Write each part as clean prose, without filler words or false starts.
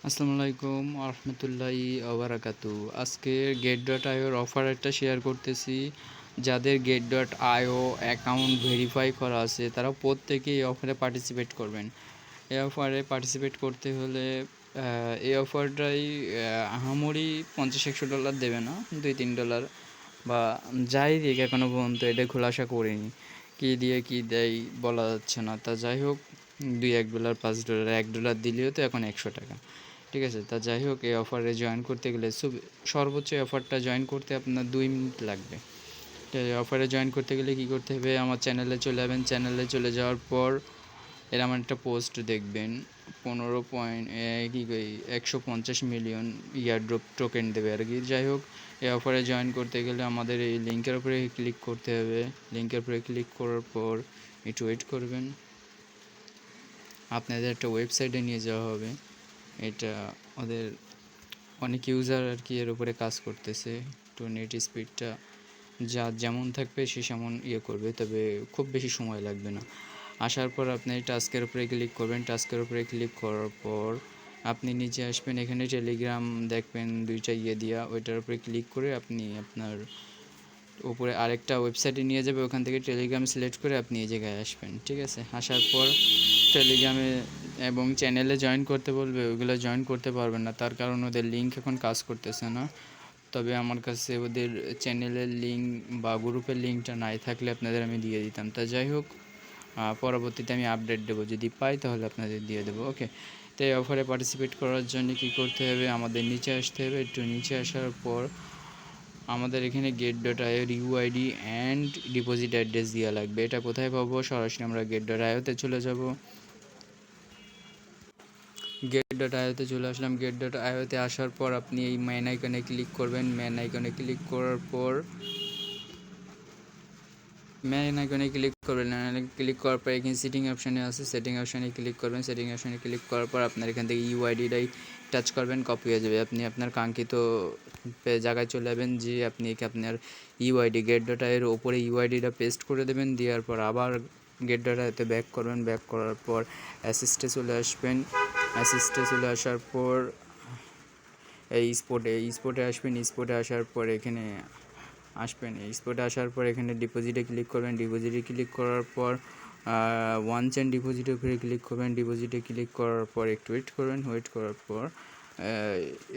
আসসালামু আলাইকুম রহমতুল্লাহি ওবারাকাতু। আজকে গেট ডট আইওর অফার একটা শেয়ার করতেছি। যাদের গেট ডট আইও অ্যাকাউন্ট ভেরিফাই করা আছে তারা প্রত্যেকেই এই অফারে পার্টিসিপেট করবেন। এই অফারে পার্টিসিপেট করতে হলে এই অফারটাই আহামরি $50-100 দেবে না, $2-3 বা যাই দিক এখনও পর্যন্ত এটা খোলাসা করিনি। কী দিয়ে কী দেয় বলা যাচ্ছে না। তা যাই হোক, $2-1, $5, $1 দিলেও তো এখন $100। ঠিক আছে, তা যাই হোক, এই অফারে জয়েন করতে গেলে সর্বোচ্চ এই অফারটা জয়েন করতে আপনার 2 মিনিট লাগবে। তো এই অফারে জয়েন করতে গেলে কী করতে হবে, আমার চ্যানেলে চলে যাবেন। চ্যানেলে চলে যাওয়ার পর এরকম একটা পোস্ট দেখবেন, 150 মিলিয়ন ইয়ারড্রপ টোকেন দেবে আর কি। যাই হোক, এই অফারে জয়েন করতে গেলে আমাদের এই লিঙ্কের উপরে ক্লিক করতে হবে। লিঙ্কের উপরে ক্লিক করার পর একটু ওয়েট করবেন, আপনাদের একটা ওয়েবসাইটে নিয়ে যাওয়া হবে। এটা ওদের অনেক ইউজার আর কি এর উপরে কাজ করতেছে। তো নেট স্পিডটা যেমন থাকবে সে সেমন করবে, তবে খুব বেশি সময় লাগবে না। আসার পর আপনি টাস্কের উপরে ক্লিক করবেন। টাস্কের উপরে ক্লিক করার পর আপনি নিচে আসবেন, এখানে টেলিগ্রাম দেখবেন দুইটা দিয়া, ওইটার উপরে ক্লিক করে আপনি আপনার উপরে আরেকটা ওয়েবসাইটে নিয়ে যাবে। ওখান থেকে টেলিগ্রাম সিলেক্ট করে আপনি এই জায়গায় আসবেন। ঠিক আছে, আসার পর টেলিগ্রামে এবং চ্যানেলে জয়েন করতে বলবে, ওইগুলো জয়েন করতে পারবেন না, তার কারণ ওদের লিঙ্ক এখন কাজ করতেছে না। তবে আমার কাছে ওদের চ্যানেলের লিঙ্ক বা গ্রুপের লিঙ্কটা নাই, থাকলে আপনাদের আমি দিয়ে দিতাম। তা যাই হোক, পরবর্তীতে আমি আপডেট দেবো, যদি পাই তাহলে আপনাদের দিয়ে দেবো। ওকে, তো এই অফারে পার্টিসিপেট করার জন্য কী করতে হবে, আমাদের নিচে আসতে হবে। একটু নিচে আসার পর আমাদের এখানে গেট ডট আইওর ইউআইডি অ্যান্ড ডিপোজিট অ্যাড্রেস দেওয়া লাগবে। এটা কোথায় পাবো, সরাসরি আমরা গেট ডট আইওতে চলে যাব। গেট ডট আইওতে চলে আসলাম। গেট ডট আইওতে আসার পর আপনি এই ম্যান আইকনে ক্লিক করবেন। ম্যান আইকনে ক্লিক করার পর ক্লিক করার পর এখানে সেটিং অপশানে আছে, সেটিং অপশানে ক্লিক করবেন। সেটিং অপশানে ক্লিক করার পর আপনার এখান থেকে ইউআইডিটাই টাচ করবেন, কপি হয়ে যাবে। আপনি আপনার কাঙ্ক্ষিত জায়গায় চলে যাবেন, যে আপনি আপনার ইউআইডি গেট ডট আইয়ের ওপরে ইউআইডিটা পেস্ট করে দেবেন। দেওয়ার পর আবার গেট ডট আইতে ব্যাক করবেন। ব্যাক করার পর অ্যাসিস্টে চলে আসবেন। অ্যাসিস্টে চলে আসার পর এই স্পটে আসবেন। স্পটে আসার পর এখানে এই স্পটে আসার পর এখানে ডিপোজিটে ক্লিক করবেন। ডিপোজিটে ক্লিক করার পর ওয়ান চেন ডিপোজিটের উপরে ক্লিক করবেন। ডিপোজিটে ক্লিক করার পর একটু ওয়েট করবেন। ওয়েট করার পর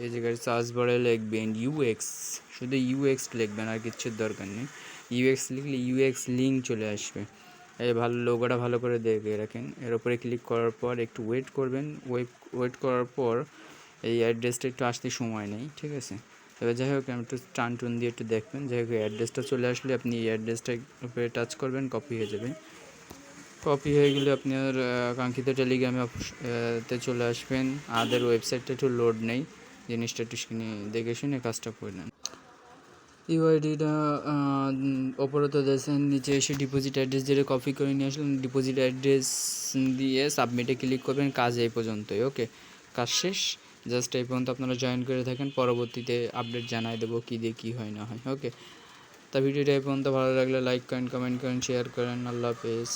এই জায়গায় সার্চ বারে লিখবেন ইউএক্স, শুধু ইউএক্স লিখবেন, আর কিচ্ছুর দরকার নেই। ইউএক্স লিখলে ইউএক্স লিঙ্ক চলে আসবে। এই ভালো লোগোটা ভালো করে দেখে রাখেন। এর উপরে ক্লিক করার পর একটু ওয়েট করবেন। ওয়েট করার পর এই অ্যাড্রেসটা একটু আসতে সময় নেই, ঠিক আছে। তবে যাই হোক, আমি একটু টান দিয়ে একটু দেখবেন। যাই হোক, অ্যাড্রেসটা চলে আসলে আপনি এই অ্যাড্রেসটার উপরে টাচ করবেন, কপি হয়ে যাবে। কপি হয়ে গেলে আপনার কাঙ্ক্ষিত টেলিগ্রামে তে চলে আসবেন। আমাদের ওয়েবসাইটটা একটু লোড নেই, জিনিসটা একটু দেখে শুনে কাজটা করে নেন। ইউআইডিটা ওপরে তো দেখছেন, নিচে এসে ডিপোজিট অ্যাড্রেস দিয়ে কপি করে নিয়ে আসলেন। ডিপোজিট অ্যাড্রেস দিয়ে সাবমিটে ক্লিক করবেন। কাজ এই পর্যন্তই। ওকে, কাজ শেষ। জাস্ট এই পর্যন্ত আপনারা জয়েন করে থাকেন, পরবর্তীতে আপডেট জানাই দেবো কী দিয়ে কী হয় না হয়। ওকে, তা ভিডিওটা এই পর্যন্ত ভালো লাগলে লাইক করেন, কমেন্ট করেন, শেয়ার করেন। আল্লাহ হাফেজ।